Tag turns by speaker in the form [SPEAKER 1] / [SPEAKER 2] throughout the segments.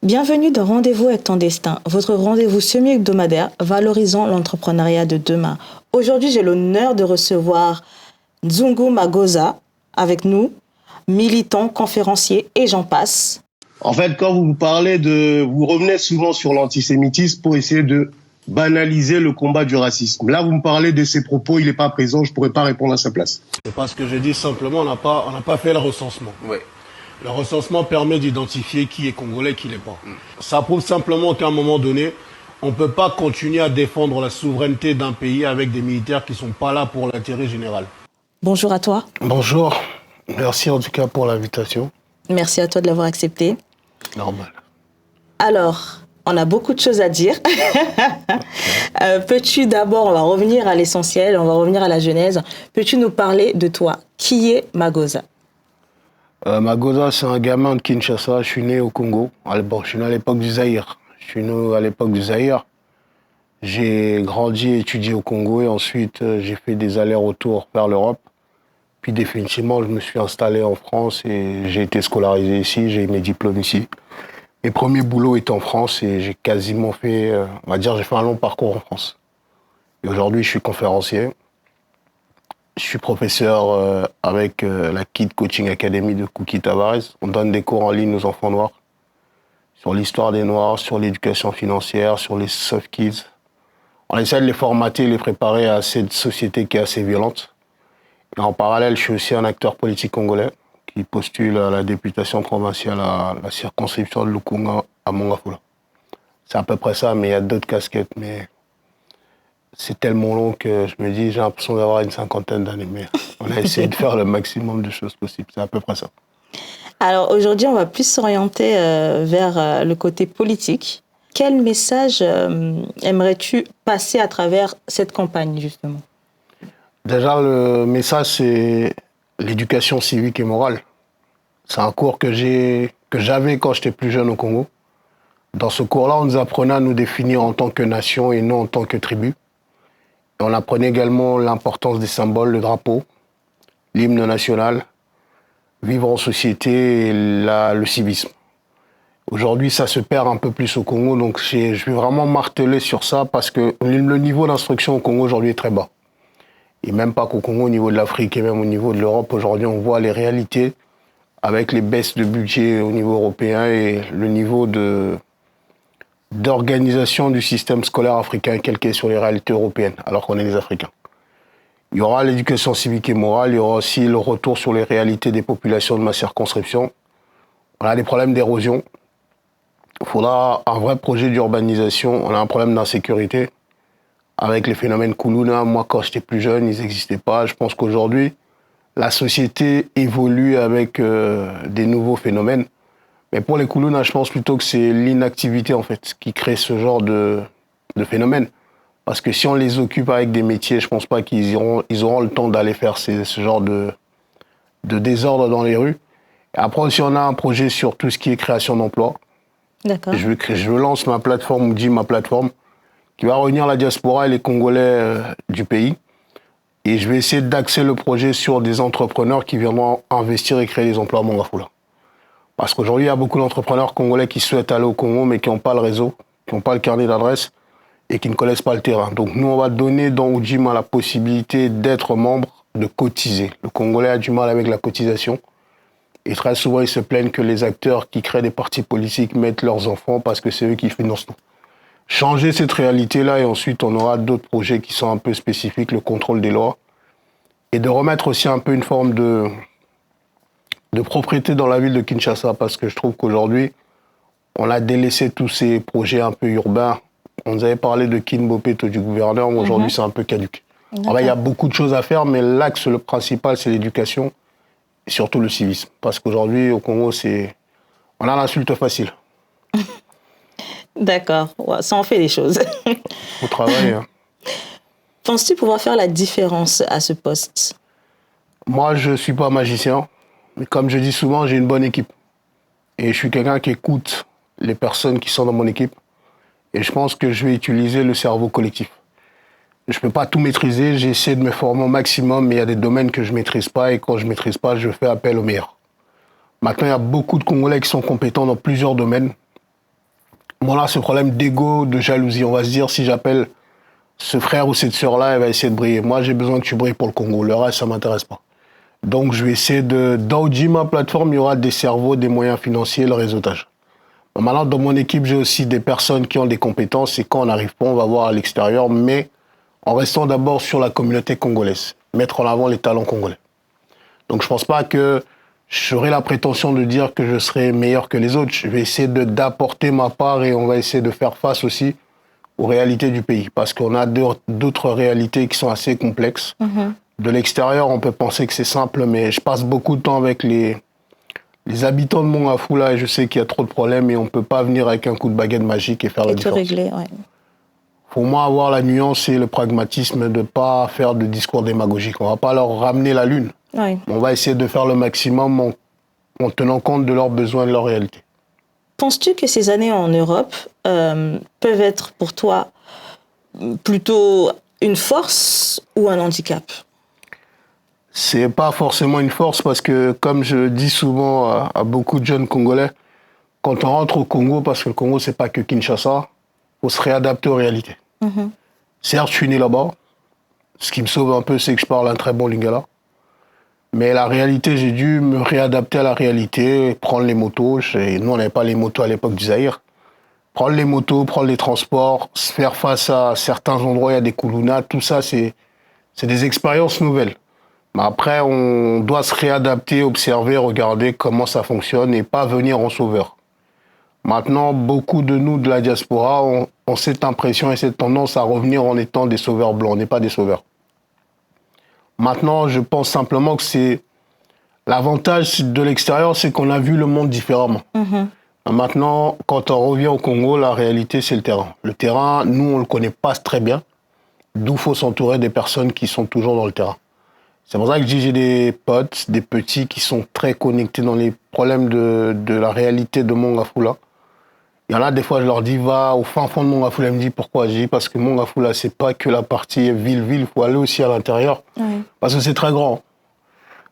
[SPEAKER 1] Bienvenue dans Rendez-vous avec ton destin, votre rendez-vous semi-hebdomadaire valorisant l'entrepreneuriat de demain. Aujourd'hui, j'ai l'honneur de recevoir Nzungu Magoza avec nous, militant, conférencier et j'en passe.
[SPEAKER 2] En fait, quand vous parlez vous revenez souvent sur l'antisémitisme pour essayer de banaliser le combat du racisme. Là, vous me parlez de ses propos, il n'est pas présent, je ne pourrais pas répondre à sa place.
[SPEAKER 3] C'est parce que je dis simplement, on n'a pas fait le recensement.
[SPEAKER 2] Oui.
[SPEAKER 3] Le recensement permet d'identifier qui est congolais, qui n'est pas. Ça prouve simplement qu'à un moment donné, on ne peut pas continuer à défendre la souveraineté d'un pays avec des militaires qui ne sont pas là pour l'intérêt général.
[SPEAKER 1] Bonjour à toi.
[SPEAKER 3] Bonjour. Merci en tout cas pour l'invitation.
[SPEAKER 1] Merci à toi de l'avoir accepté.
[SPEAKER 3] Normal.
[SPEAKER 1] Alors, on a beaucoup de choses à dire. Peux-tu d'abord, on va revenir à l'essentiel, on va revenir à la genèse. Peux-tu nous parler de toi? Qui est Magoza?
[SPEAKER 3] Magoza, c'est un gamin de Kinshasa. Je suis né au Congo. Je suis né à l'époque du Zaïre. Je suis né à l'époque du Zaïre. J'ai grandi et étudié au Congo et ensuite j'ai fait des allers-retours vers l'Europe. Puis définitivement, je me suis installé en France et j'ai été scolarisé ici, j'ai eu mes diplômes ici. Mes premiers boulots étaient en France et j'ai quasiment fait, j'ai fait un long parcours en France. Et aujourd'hui, je suis conférencier. Je suis professeur avec la Kid Coaching Academy de Kouki Tavares. On donne des cours en ligne aux enfants noirs sur l'histoire des Noirs, sur l'éducation financière, sur les soft kids. On essaie de les formater, les préparer à cette société qui est assez violente. Et en parallèle, je suis aussi un acteur politique congolais qui postule à la députation provinciale à la circonscription de Lukunga à Mongafula. C'est à peu près ça, mais il y a d'autres casquettes. Mais c'est tellement long que je me dis, j'ai l'impression d'avoir une cinquantaine d'années. Mais on a essayé de faire le maximum de choses possibles. C'est à peu près ça.
[SPEAKER 1] Alors aujourd'hui, on va plus s'orienter vers le côté politique. Quel message aimerais-tu passer à travers cette campagne, justement?
[SPEAKER 3] Déjà, le message, c'est l'éducation civique et morale. C'est un cours que j'avais quand j'étais plus jeune au Congo. Dans ce cours-là, on nous apprenait à nous définir en tant que nation et non en tant que tribu. Et on apprenait également l'importance des symboles, le drapeau, l'hymne national, vivre en société et le civisme. Aujourd'hui, ça se perd un peu plus au Congo, donc je vais vraiment marteler sur ça parce que le niveau d'instruction au Congo aujourd'hui est très bas. Et même pas qu'au Congo, au niveau de l'Afrique et même au niveau de l'Europe, aujourd'hui, on voit les réalités avec les baisses de budget au niveau européen et le niveau d'organisation du système scolaire africain calqué sur les réalités européennes, alors qu'on est des Africains. Il y aura l'éducation civique et morale, il y aura aussi le retour sur les réalités des populations de ma circonscription. On a des problèmes d'érosion. Il faudra un vrai projet d'urbanisation. On a un problème d'insécurité. Avec les phénomènes Kuluna, moi, quand j'étais plus jeune, ils n'existaient pas. Je pense qu'aujourd'hui, la société évolue avec des nouveaux phénomènes. Mais pour les Kuluna, je pense plutôt que c'est l'inactivité, en fait, qui crée ce genre de phénomène. Parce que si on les occupe avec des métiers, je ne pense pas qu'ils auront le temps d'aller faire ce genre de désordre dans les rues. Et après aussi, on a un projet sur tout ce qui est création d'emplois.
[SPEAKER 1] D'accord.
[SPEAKER 3] Je lance ma plateforme, ma plateforme, qui va réunir la diaspora et les Congolais du pays. Et je vais essayer d'axer le projet sur des entrepreneurs qui viendront investir et créer des emplois à Mongafula. Parce qu'aujourd'hui, il y a beaucoup d'entrepreneurs congolais qui souhaitent aller au Congo, mais qui n'ont pas le réseau, qui n'ont pas le carnet d'adresse et qui ne connaissent pas le terrain. Donc nous, on va donner dans Ujima la possibilité d'être membre, de cotiser. Le Congolais a du mal avec la cotisation. Et très souvent, ils se plaignent que les acteurs qui créent des partis politiques mettent leurs enfants parce que c'est eux qui financent tout. Changer cette réalité-là et ensuite on aura d'autres projets qui sont un peu spécifiques, le contrôle des lois et de remettre aussi un peu une forme de propriété dans la ville de Kinshasa parce que je trouve qu'aujourd'hui on a délaissé tous ces projets un peu urbains. On nous avait parlé de Kinbopeto du gouverneur, mais aujourd'hui c'est un peu caduc. Alors là, il y a beaucoup de choses à faire, mais l'axe le principal c'est l'éducation et surtout le civisme. Parce qu'aujourd'hui au Congo on a l'insulte facile.
[SPEAKER 1] D'accord, ouais, ça en fait des choses.
[SPEAKER 3] Au travail.
[SPEAKER 1] Penses-tu pouvoir faire la différence à ce poste?
[SPEAKER 3] Moi, je ne suis pas magicien, mais comme je dis souvent, j'ai une bonne équipe. Et je suis quelqu'un qui écoute les personnes qui sont dans mon équipe. Et je pense que je vais utiliser le cerveau collectif. Je ne peux pas tout maîtriser, j'essaie de me former au maximum, mais il y a des domaines que je ne maîtrise pas. Et quand je ne maîtrise pas, je fais appel aux meilleurs. Maintenant, il y a beaucoup de Congolais qui sont compétents dans plusieurs domaines. Bon, là, ce problème d'ego, de jalousie, on va se dire, si j'appelle ce frère ou cette sœur-là, elle va essayer de briller. Moi, j'ai besoin que tu brilles pour le Congo. Le reste, ça m'intéresse pas. Donc, je vais essayer de... Dans Oji, ma plateforme, il y aura des cerveaux, des moyens financiers, le réseautage. Bon, maintenant, dans mon équipe, j'ai aussi des personnes qui ont des compétences et quand on n'arrive pas, on va voir à l'extérieur, mais en restant d'abord sur la communauté congolaise, mettre en avant les talents congolais. Donc, je pense pas que j'aurai la prétention de dire que je serai meilleur que les autres. Je vais essayer d'apporter ma part et on va essayer de faire face aussi aux réalités du pays, parce qu'on a d'autres réalités qui sont assez complexes. De l'extérieur, on peut penser que c'est simple, mais je passe beaucoup de temps avec les habitants de Mongafula et je sais qu'il y a trop de problèmes et on ne peut pas venir avec un coup de baguette magique et faire la différence.
[SPEAKER 1] régler, ouais.
[SPEAKER 3] Pour moi, avoir la nuance et le pragmatisme de ne pas faire de discours démagogiques. On ne va pas leur ramener la lune.
[SPEAKER 1] Ouais.
[SPEAKER 3] On va essayer de faire le maximum en tenant compte de leurs besoins et de leur réalité.
[SPEAKER 1] Penses-tu que ces années en Europe peuvent être pour toi plutôt une force ou un handicap?
[SPEAKER 3] C'est pas forcément une force parce que, comme je dis souvent à beaucoup de jeunes Congolais, quand on rentre au Congo, parce que le Congo, c'est pas que Kinshasa, faut se réadapter aux réalités. Certes, je suis né là-bas. Ce qui me sauve un peu, c'est que je parle un très bon lingala. Mais la réalité, j'ai dû me réadapter à la réalité, prendre les motos. Nous, on n'avait pas les motos à l'époque du Zaïre. Prendre les motos, prendre les transports, se faire face à certains endroits, il y a des koulounas, tout ça, c'est des expériences nouvelles. Mais après, on doit se réadapter, observer, regarder comment ça fonctionne et pas venir en sauveur. Maintenant, beaucoup de nous de la diaspora ont cette impression et cette tendance à revenir en étant des sauveurs blancs. On n'est pas des sauveurs. Maintenant, je pense simplement que c'est l'avantage de l'extérieur, c'est qu'on a vu le monde différemment. Maintenant, quand on revient au Congo, la réalité, c'est le terrain. Le terrain, nous, on ne le connaît pas très bien. D'où il faut s'entourer des personnes qui sont toujours dans le terrain. C'est pour ça que je dis j'ai des potes, des petits qui sont très connectés dans les problèmes de la réalité de Mongafula. Il y en a des fois, je leur dis, va au fin fond de Mongafula. Ils me disent pourquoi. Je dis parce que Mongafula, c'est pas que la partie ville-ville, il faut aller aussi à l'intérieur. Parce que c'est très grand.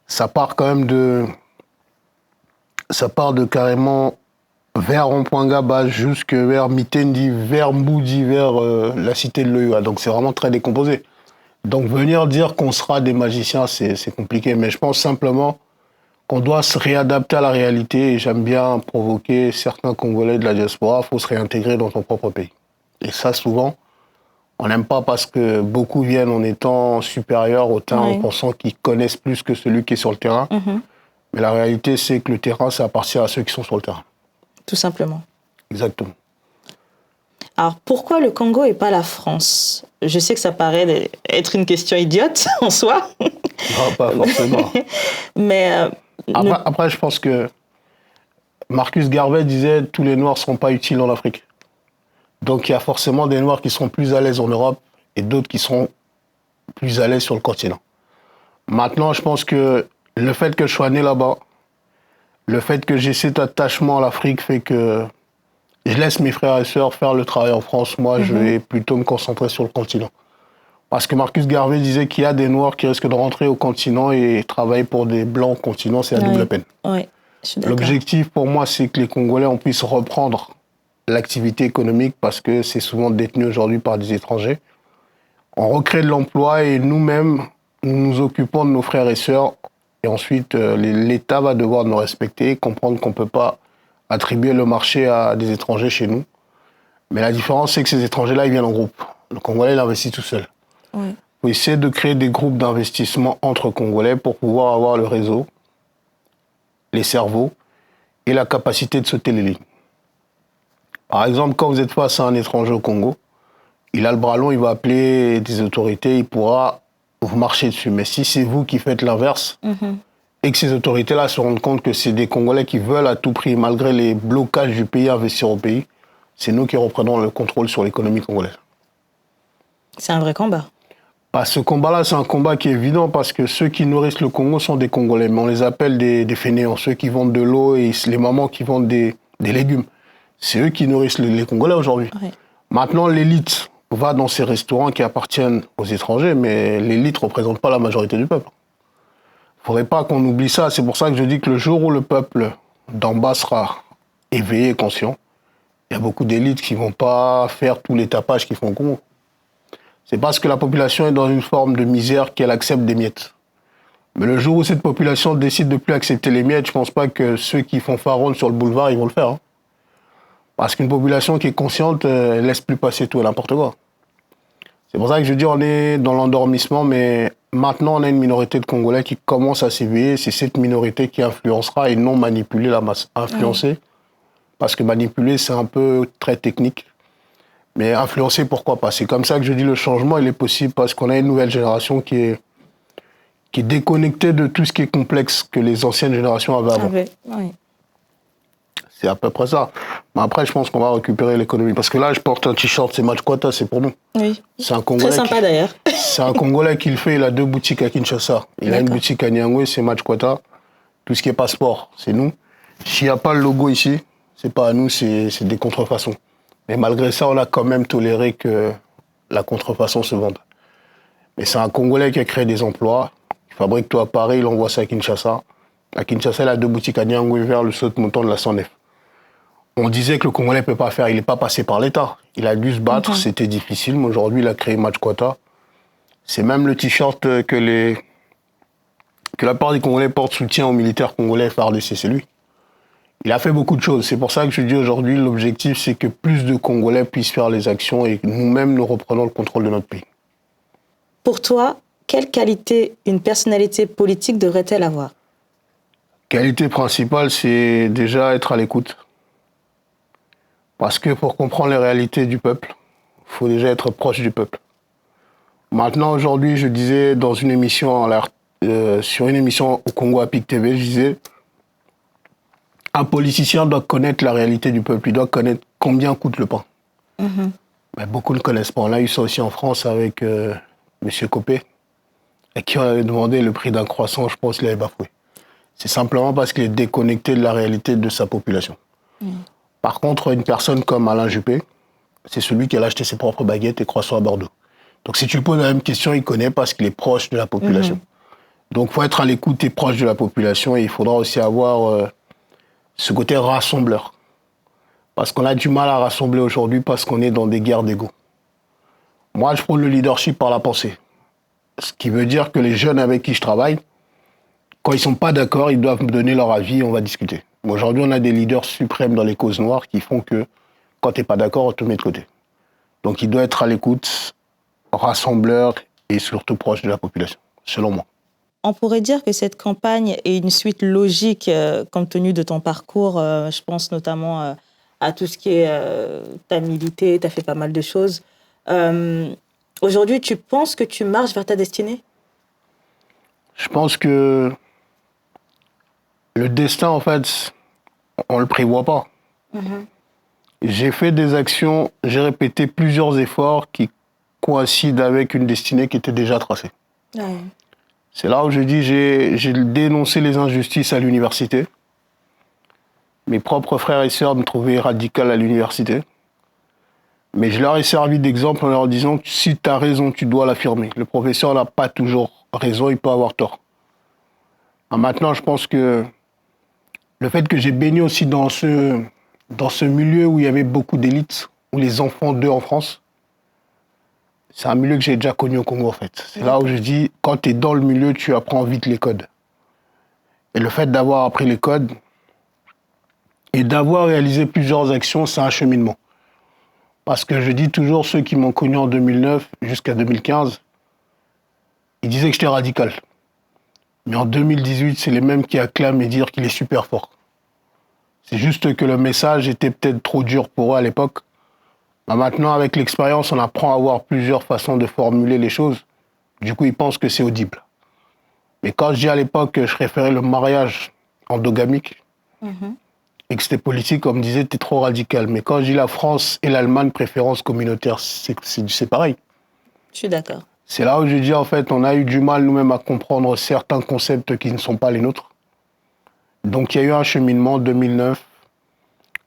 [SPEAKER 3] Ça part quand même ça part de carrément vers Rond-Point-Gaba jusque vers Mitendi, vers Mboudi, vers la cité de l'Oyua. Donc c'est vraiment très décomposé. Donc venir dire qu'on sera des magiciens, c'est compliqué. Mais je pense simplement qu'on doit se réadapter à la réalité. Et j'aime bien provoquer certains Congolais de la diaspora. Il faut se réintégrer dans son propre pays. Et ça, souvent, on n'aime pas parce que beaucoup viennent en étant supérieurs au terrain, en pensant qu'ils connaissent plus que celui qui est sur le terrain. Mais la réalité, c'est que le terrain, ça appartient à ceux qui sont sur le terrain.
[SPEAKER 1] Tout simplement.
[SPEAKER 3] Exactement.
[SPEAKER 1] Alors, pourquoi le Congo et pas la France? Je sais que ça paraît être une question idiote en soi.
[SPEAKER 3] Non, pas forcément.
[SPEAKER 1] Mais
[SPEAKER 3] après, je pense que Marcus Garvey disait « tous les Noirs ne seront pas utiles en Afrique ». Donc, il y a forcément des Noirs qui seront plus à l'aise en Europe et d'autres qui seront plus à l'aise sur le continent. Maintenant, je pense que le fait que je sois né là-bas, le fait que j'ai cet attachement à l'Afrique fait que je laisse mes frères et sœurs faire le travail en France. Moi, je vais plutôt me concentrer sur le continent. Parce que Marcus Garvey disait qu'il y a des Noirs qui risquent de rentrer au continent et travailler pour des Blancs au continent, c'est la double peine. L'objectif pour moi, c'est que les Congolais, on puisse reprendre l'activité économique parce que c'est souvent détenu aujourd'hui par des étrangers. On recrée de l'emploi et nous-mêmes, nous nous occupons de nos frères et sœurs. Et ensuite, l'État va devoir nous respecter, comprendre qu'on ne peut pas attribuer le marché à des étrangers chez nous. Mais la différence, c'est que ces étrangers-là, ils viennent en groupe. Le Congolais, il investit tout seul. Il faut essayer de créer des groupes d'investissement entre Congolais pour pouvoir avoir le réseau, les cerveaux et la capacité de sauter les lignes. Par exemple, quand vous êtes face à un étranger au Congo, il a le bras long, il va appeler des autorités, il pourra vous marcher dessus. Mais si c'est vous qui faites l'inverse, et que ces autorités-là se rendent compte que c'est des Congolais qui veulent à tout prix, malgré les blocages du pays, investir au pays, c'est nous qui reprenons le contrôle sur l'économie congolaise.
[SPEAKER 1] C'est un vrai combat.
[SPEAKER 3] Ce combat-là, c'est un combat qui est évident parce que ceux qui nourrissent le Congo sont des Congolais, mais on les appelle des fainéants, ceux qui vendent de l'eau et les mamans qui vendent des légumes. C'est eux qui nourrissent les Congolais aujourd'hui. Maintenant, l'élite va dans ces restaurants qui appartiennent aux étrangers, mais l'élite ne représente pas la majorité du peuple. Il ne faudrait pas qu'on oublie ça. C'est pour ça que je dis que le jour où le peuple d'en bas sera éveillé et conscient, Il y a beaucoup d'élites qui ne vont pas faire tous les tapages qu'ils font au Congo. C'est parce que la population est dans une forme de misère qu'elle accepte des miettes. Mais le jour où cette population décide de plus accepter les miettes, je ne pense pas que ceux qui font faronde sur le boulevard, ils vont le faire. Hein. Parce qu'une population qui est consciente, elle laisse plus passer tout et n'importe quoi. C'est pour ça que je dis on est dans l'endormissement, mais maintenant on a une minorité de Congolais qui commence à s'éveiller. C'est cette minorité qui influencera et non manipuler la masse. Influencer, parce que manipuler c'est un peu très technique. Mais influencer, pourquoi pas? C'est comme ça que je dis le changement, il est possible parce qu'on a une nouvelle génération qui est déconnectée de tout ce qui est complexe que les anciennes générations avaient avant.
[SPEAKER 1] Oui.
[SPEAKER 3] C'est à peu près ça. Mais après, je pense qu'on va récupérer l'économie. Parce que là, je porte un t-shirt, c'est Match Quota, c'est pour nous.
[SPEAKER 1] Oui.
[SPEAKER 3] C'est un Congolais.
[SPEAKER 1] Très sympa d'ailleurs.
[SPEAKER 3] C'est un Congolais qui le fait, il a 2 boutiques à Kinshasa. Il a une boutique à Niangwe, c'est Match Quota. Tout ce qui est passeport, c'est nous. S'il n'y a pas le logo ici, c'est pas à nous, c'est des contrefaçons. Mais malgré ça, on a quand même toléré que la contrefaçon se vende. Mais c'est un Congolais qui a créé des emplois. Il fabrique tout à Paris, il envoie ça à Kinshasa. À Kinshasa, il a 2 boutiques à Niangwe vers le saut-montant de la 109. On disait que le Congolais ne peut pas faire, il n'est pas passé par l'État. Il a dû se battre, c'était difficile, mais aujourd'hui, il a créé Match Quota. C'est même le t-shirt que la part des Congolais portent soutien aux militaires congolais FARDC, c'est lui. Il a fait beaucoup de choses. C'est pour ça que je dis aujourd'hui, l'objectif, c'est que plus de Congolais puissent faire les actions et que nous-mêmes, nous reprenons le contrôle de notre pays.
[SPEAKER 1] Pour toi, quelle qualité une personnalité politique devrait-elle avoir?
[SPEAKER 3] Qualité principale, c'est déjà être à l'écoute. Parce que pour comprendre les réalités du peuple, il faut déjà être proche du peuple. Maintenant, aujourd'hui, je disais dans une émission sur une émission au Congo à PIC TV, je disais un politicien doit connaître la réalité du peuple, il doit connaître combien coûte le pain. Mais beaucoup ne connaissent pas. On a eu ça aussi en France avec M. Copé, à qui on avait demandé le prix d'un croissant, je pense qu'il avait bafoué. C'est simplement parce qu'il est déconnecté de la réalité de sa population. Par contre, une personne comme Alain Juppé, c'est celui qui a acheté ses propres baguettes et croissants à Bordeaux. Donc si tu lui poses la même question, il connaît parce qu'il est proche de la population. Donc il faut être à l'écoute et proche de la population et il faudra aussi avoir ce côté rassembleur. Parce qu'on a du mal à rassembler aujourd'hui parce qu'on est dans des guerres d'ego. Moi, je prône le leadership par la pensée. Ce qui veut dire que les jeunes avec qui je travaille, quand ils ne sont pas d'accord, ils doivent me donner leur avis et on va discuter. Aujourd'hui, on a des leaders suprêmes dans les causes noires qui font que quand tu n'es pas d'accord, on te met de côté. Donc il doit être à l'écoute, rassembleur et surtout proche de la population, selon moi.
[SPEAKER 1] On pourrait dire que cette campagne est une suite logique compte tenu de ton parcours. Je pense notamment à tout ce qui est... t'as milité, t'as fait pas mal de choses. Aujourd'hui, tu penses que tu marches vers ta destinée?
[SPEAKER 3] Je pense que le destin, en fait, on ne le prévoit pas. J'ai fait des actions, j'ai répété plusieurs efforts qui coïncident avec une destinée qui était déjà tracée. C'est là où je dis j'ai dénoncé les injustices à l'université. Mes propres frères et sœurs me trouvaient radical à l'université. Mais je leur ai servi d'exemple en leur disant que si tu as raison, tu dois l'affirmer. Le professeur n'a pas toujours raison, il peut avoir tort. Maintenant, je pense que le fait que j'ai baigné aussi dans ce milieu où il y avait beaucoup d'élites, où les enfants d'eux en France, c'est un milieu que j'ai déjà connu au Congo en fait. C'est là où je dis, quand tu es dans le milieu, tu apprends vite les codes. Et le fait d'avoir appris les codes et d'avoir réalisé plusieurs actions, c'est un cheminement. Parce que je dis toujours, ceux qui m'ont connu en 2009 jusqu'à 2015, ils disaient que j'étais radical. Mais en 2018, c'est les mêmes qui acclament et disent qu'il est super fort. C'est juste que le message était peut-être trop dur pour eux à l'époque. Mais maintenant, avec l'expérience, on apprend à avoir plusieurs façons de formuler les choses. Du coup, ils pensent que c'est audible. Mais quand je dis à l'époque que je préférais le mariage endogamique et que c'était politique, on me disait t'es trop radical. Mais quand je dis la France et l'Allemagne, préférence communautaire, c'est pareil.
[SPEAKER 1] Je suis d'accord.
[SPEAKER 3] C'est là où je dis, en fait, on a eu du mal nous-mêmes à comprendre certains concepts qui ne sont pas les nôtres. Donc, il y a eu un cheminement 2009.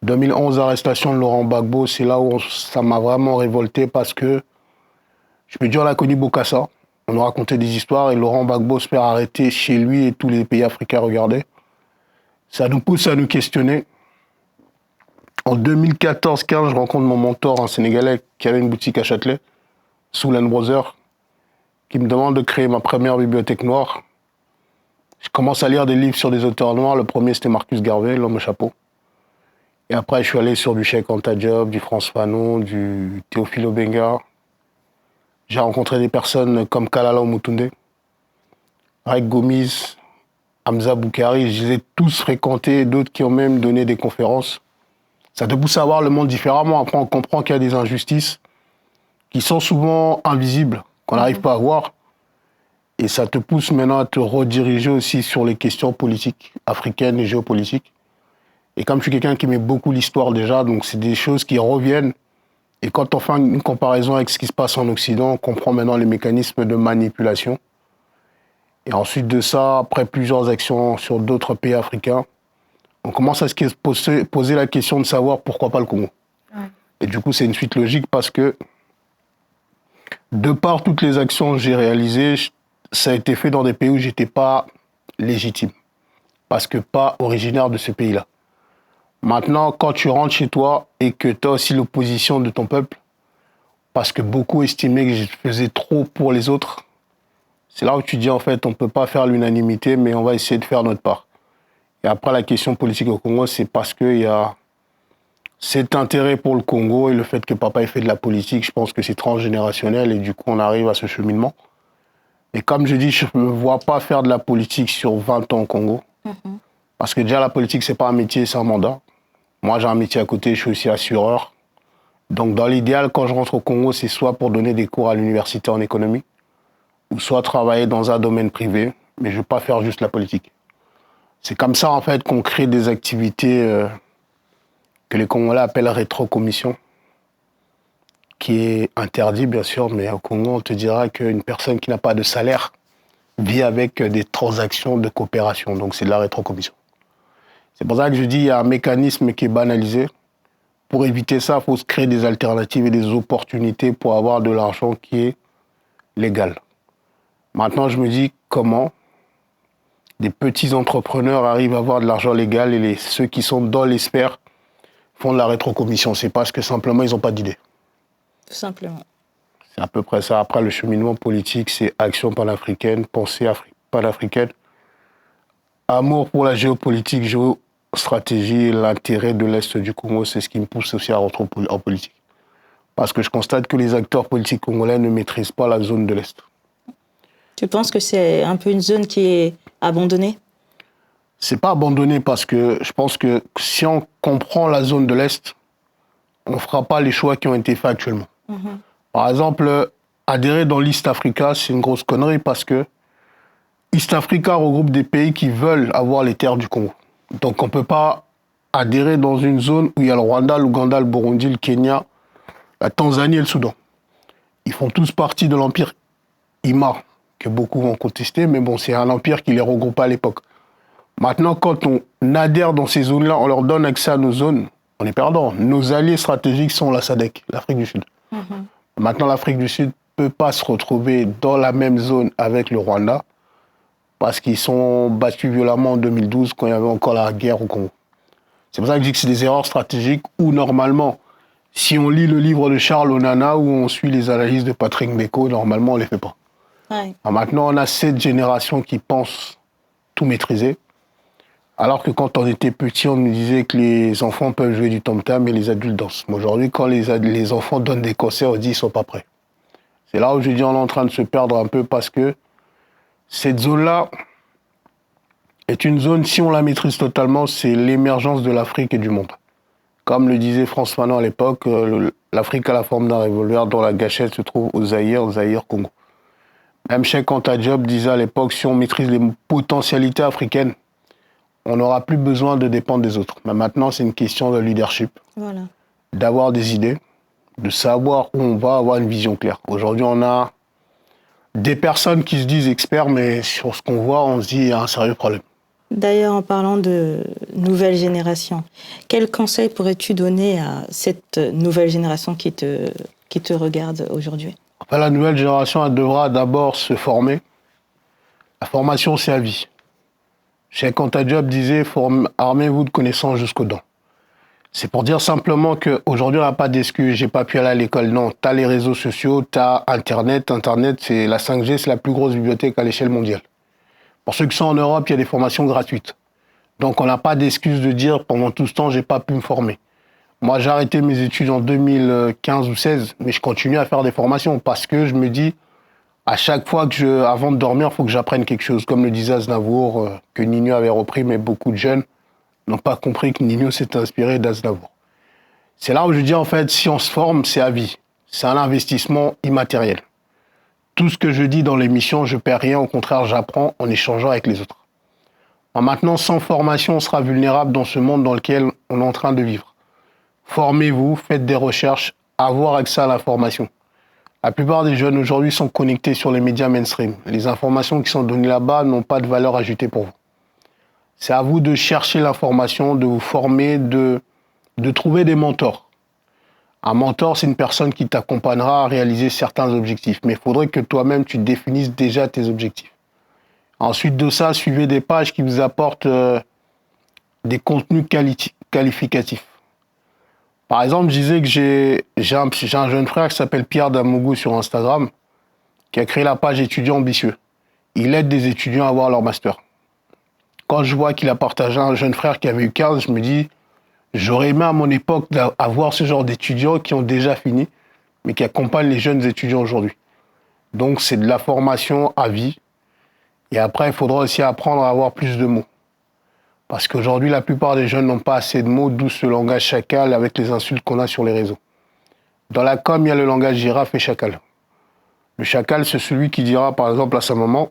[SPEAKER 3] 2011, arrestation de Laurent Gbagbo, c'est là où ça m'a vraiment révolté parce que, je peux dire, on a connu Bokassa. On nous racontait des histoires et Laurent Gbagbo se fait arrêter chez lui et tous les pays africains regardaient. Ça nous pousse à nous questionner. En 2014-15, je rencontre mon mentor, un Sénégalais qui avait une boutique à Châtelet, Soulan Brothers, qui me demande de créer ma première bibliothèque noire. Je commence à lire des livres sur des auteurs noirs. Le premier, c'était Marcus Garvey, L'homme au chapeau. Et après, je suis allé sur du Cheikh Anta Diop, du Frantz Fanon, du Théophile Obenga. J'ai rencontré des personnes comme Kalala Omotunde, Raik Gomis, Hamza Boukari. Je les ai tous fréquentés, d'autres qui ont même donné des conférences. Ça te pousse à voir le monde différemment. Après, on comprend qu'il y a des injustices qui sont souvent invisibles, qu'on n'arrive pas à voir. Et ça te pousse maintenant à te rediriger aussi sur les questions politiques africaines et géopolitiques. Et comme je suis quelqu'un qui met beaucoup l'histoire déjà, donc c'est des choses qui reviennent. Et quand on fait une comparaison avec ce qui se passe en Occident, on comprend maintenant les mécanismes de manipulation. Et ensuite de ça, après plusieurs actions sur d'autres pays africains, on commence à se poser la question de savoir pourquoi pas le Congo. Ouais. Et du coup, c'est une suite logique parce que, de par toutes les actions que j'ai réalisées, ça a été fait dans des pays où j'étais pas légitime. Parce que pas originaire de ce pays-là. Maintenant, quand tu rentres chez toi et que tu as aussi l'opposition de ton peuple, parce que beaucoup estimaient que je faisais trop pour les autres, c'est là où tu dis en fait, on ne peut pas faire l'unanimité, mais on va essayer de faire notre part. Et après, la question politique au Congo, c'est parce qu'il y a cet intérêt pour le Congo et le fait que papa ait fait de la politique, je pense que c'est transgénérationnel et du coup, on arrive à ce cheminement. Et comme je dis, je ne me vois pas faire de la politique sur 20 ans au Congo. Parce que déjà, la politique, ce n'est pas un métier, c'est un mandat. Moi, j'ai un métier à côté, je suis aussi assureur. Donc, dans l'idéal, quand je rentre au Congo, c'est soit pour donner des cours à l'université en économie, ou soit travailler dans un domaine privé, mais je ne veux pas faire juste la politique. C'est comme ça, en fait, qu'on crée des activités que les Congolais appellent rétrocommission, qui est interdit, bien sûr, mais au Congo, on te dira qu'une personne qui n'a pas de salaire vit avec des transactions de coopération. Donc, c'est de la rétrocommission. C'est pour ça que je dis qu'il y a un mécanisme qui est banalisé. Pour éviter ça, il faut se créer des alternatives et des opportunités pour avoir de l'argent qui est légal. Maintenant, je me dis comment des petits entrepreneurs arrivent à avoir de l'argent légal et ceux qui sont dans les sphères font de la rétrocommission. C'est parce que simplement, ils n'ont pas d'idée.
[SPEAKER 1] Tout simplement.
[SPEAKER 3] C'est à peu près ça. Après, le cheminement politique, c'est action panafricaine, pensée panafricaine, amour pour la géopolitique, géostratégie et l'intérêt de l'Est du Congo. C'est ce qui me pousse aussi à rentrer en politique. Parce que je constate que les acteurs politiques congolais ne maîtrisent pas la zone de l'Est.
[SPEAKER 1] Tu penses que c'est un peu une zone qui est abandonnée ?
[SPEAKER 3] C'est pas abandonné parce que je pense que si on comprend la zone de l'Est, on ne fera pas les choix qui ont été faits actuellement. Par exemple, adhérer dans l'East Africa, c'est une grosse connerie parce que East Africa regroupe des pays qui veulent avoir les terres du Congo. Donc on ne peut pas adhérer dans une zone où il y a le Rwanda, l'Ouganda, le Burundi, le Kenya, la Tanzanie et le Soudan. Ils font tous partie de l'empire IMA, que beaucoup vont contester, mais bon, c'est un empire qui les regroupe à l'époque. Maintenant, quand on adhère dans ces zones-là, on leur donne accès à nos zones, on est perdant. Nos alliés stratégiques sont la SADC, l'Afrique du Sud. Maintenant, l'Afrique du Sud ne peut pas se retrouver dans la même zone avec le Rwanda parce qu'ils sont battus violemment en 2012 quand il y avait encore la guerre au Congo. C'est pour ça que je dis que c'est des erreurs stratégiques où, normalement, si on lit le livre de Charles Onana ou on suit les analyses de Patrick Mbeko, normalement, on ne les fait pas. Ouais. Alors maintenant, on a cette génération qui pense tout maîtriser. Alors que quand on était petit, on nous disait que les enfants peuvent jouer du tam-tam et les adultes dansent. Mais aujourd'hui, quand les enfants donnent des concerts, on dit qu'ils ne sont pas prêts. C'est là où je dis qu'on est en train de se perdre un peu parce que cette zone-là est une zone, si on la maîtrise totalement, c'est l'émergence de l'Afrique et du monde. Comme le disait Frantz Fanon à l'époque, l'Afrique a la forme d'un revolver dont la gâchette se trouve au Zaïre, Congo. Même Cheikh Anta Diop disait à l'époque, si on maîtrise les potentialités africaines, on n'aura plus besoin de dépendre des autres. Mais maintenant, c'est une question de leadership, d'avoir des idées, de savoir où on va, avoir une vision claire. Aujourd'hui, on a des personnes qui se disent experts, mais sur ce qu'on voit, on se dit qu'il y a un sérieux problème.
[SPEAKER 1] D'ailleurs, en parlant de nouvelle génération, quel conseil pourrais-tu donner à cette nouvelle génération qui te regarde aujourd'hui ?
[SPEAKER 3] Enfin, la nouvelle génération, elle devra d'abord se former. La formation, c'est à vie. Cheikh Anta Diop disait « Armez-vous de connaissances jusqu'aux dents ». C'est pour dire simplement qu'aujourd'hui, on n'a pas d'excuse, j'ai pas pu aller à l'école. Non, tu as les réseaux sociaux, tu as Internet. Internet, c'est la 5G, c'est la plus grosse bibliothèque à l'échelle mondiale. Pour ceux qui sont en Europe, il y a des formations gratuites. Donc, on n'a pas d'excuse de dire pendant tout ce temps, j'ai pas pu me former. Moi, j'ai arrêté mes études en 2015 ou 16, mais je continue à faire des formations parce que je me dis, à chaque fois avant de dormir, il faut que j'apprenne quelque chose. Comme le disait Aznavour, que Nino avait repris, mais beaucoup de jeunes n'ont pas compris que Nino s'est inspiré d'Aznavour. C'est là où je dis, en fait, si on se forme, c'est à vie. C'est un investissement immatériel. Tout ce que je dis dans l'émission, je ne perds rien. Au contraire, j'apprends en échangeant avec les autres. Maintenant, sans formation, on sera vulnérable dans ce monde dans lequel on est en train de vivre. Formez-vous, faites des recherches, avoir accès à l'information. La plupart des jeunes aujourd'hui sont connectés sur les médias mainstream. Les informations qui sont données là-bas n'ont pas de valeur ajoutée pour vous. C'est à vous de chercher l'information, de vous former, de trouver des mentors. Un mentor, c'est une personne qui t'accompagnera à réaliser certains objectifs. Mais il faudrait que toi-même, tu définisses déjà tes objectifs. Ensuite de ça, suivez des pages qui vous apportent des contenus qualificatifs. Par exemple, je disais que j'ai un jeune frère qui s'appelle Pierre Damougou sur Instagram, qui a créé la page étudiants ambitieux. Il aide des étudiants à avoir leur master. Quand je vois qu'il a partagé un jeune frère qui avait eu 15, je me dis, j'aurais aimé à mon époque avoir ce genre d'étudiants qui ont déjà fini, mais qui accompagnent les jeunes étudiants aujourd'hui. Donc c'est de la formation à vie. Et après, il faudra aussi apprendre à avoir plus de mots. Parce qu'aujourd'hui, la plupart des jeunes n'ont pas assez de mots, d'où ce langage chacal avec les insultes qu'on a sur les réseaux. Dans la com, il y a le langage girafe et chacal. Le chacal, c'est celui qui dira, par exemple, à sa maman,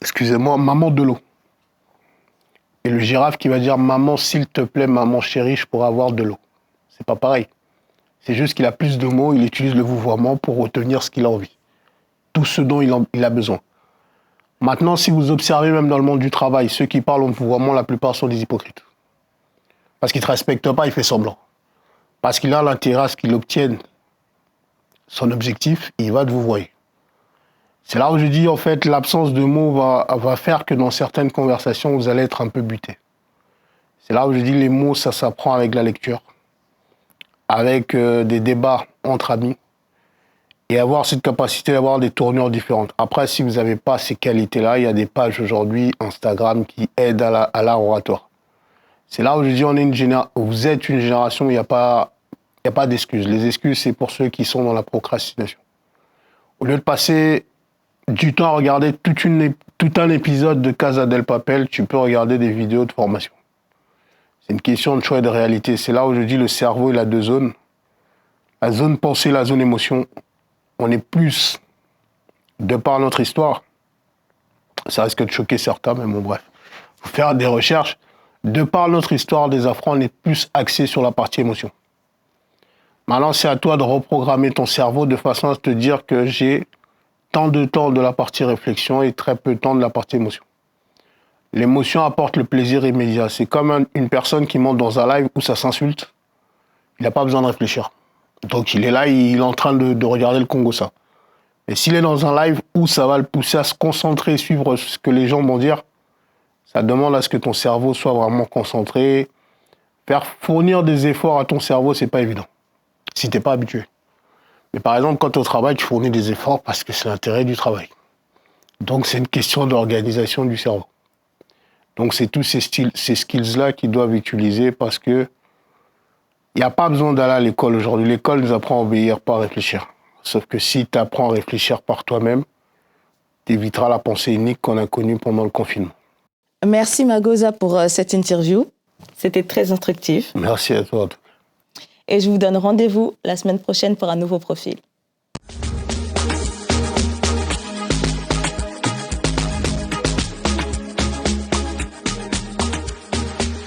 [SPEAKER 3] excusez-moi, maman de l'eau. Et le girafe qui va dire, maman, s'il te plaît, maman chérie, je pourrais avoir de l'eau. C'est pas pareil. C'est juste qu'il a plus de mots, il utilise le vouvoiement pour retenir ce qu'il a envie. Tout ce dont il a besoin. Maintenant, si vous observez même dans le monde du travail, ceux qui parlent en vouvoiement, la plupart sont des hypocrites. Parce qu'ils ne te respectent pas, il fait semblant. Parce qu'il a l'intérêt à ce qu'il obtienne son objectif, il va te vouvoyer. C'est là où je dis, en fait, l'absence de mots va faire que dans certaines conversations, vous allez être un peu buté. C'est là où je dis, les mots, ça s'apprend avec la lecture, avec des débats entre amis, et avoir cette capacité d'avoir des tournures différentes. Après, si vous n'avez pas ces qualités-là, il y a des pages aujourd'hui, Instagram, qui aident à l'art oratoire. C'est là où je dis, vous êtes une génération où il n'y a pas d'excuses. Les excuses, c'est pour ceux qui sont dans la procrastination. Au lieu de passer du temps à regarder tout un épisode de Casa del Papel, tu peux regarder des vidéos de formation. C'est une question de choix et de réalité. C'est là où je dis, le cerveau, il a deux zones. La zone pensée, la zone émotion. On est plus, de par notre histoire, ça risque de choquer certains, mais bon bref, il faut faire des recherches, de par notre histoire des Afro, on est plus axé sur la partie émotion. Maintenant, c'est à toi de reprogrammer ton cerveau de façon à te dire que j'ai tant de temps de la partie réflexion et très peu de temps de la partie émotion. L'émotion apporte le plaisir immédiat. C'est comme une personne qui monte dans un live où ça s'insulte, il n'a pas besoin de réfléchir. Donc il est là, il est en train de regarder le Congo ça. Et s'il est dans un live où ça va le pousser à se concentrer, suivre ce que les gens vont dire, ça demande à ce que ton cerveau soit vraiment concentré. Faire fournir des efforts à ton cerveau, c'est pas évident, si t'es pas habitué. Mais par exemple, quand tu es au travail, tu fournis des efforts parce que c'est l'intérêt du travail. Donc c'est une question d'organisation du cerveau. Donc c'est tous ces skills-là qu'ils doivent utiliser parce que il n'y a pas besoin d'aller à l'école aujourd'hui. L'école nous apprend à obéir, pas à réfléchir. Sauf que si tu apprends à réfléchir par toi-même, tu éviteras la pensée unique qu'on a connue pendant le confinement.
[SPEAKER 1] Merci Magoza pour cette interview. C'était très instructif.
[SPEAKER 3] Merci à toi.
[SPEAKER 1] Et je vous donne rendez-vous la semaine prochaine pour un nouveau profil.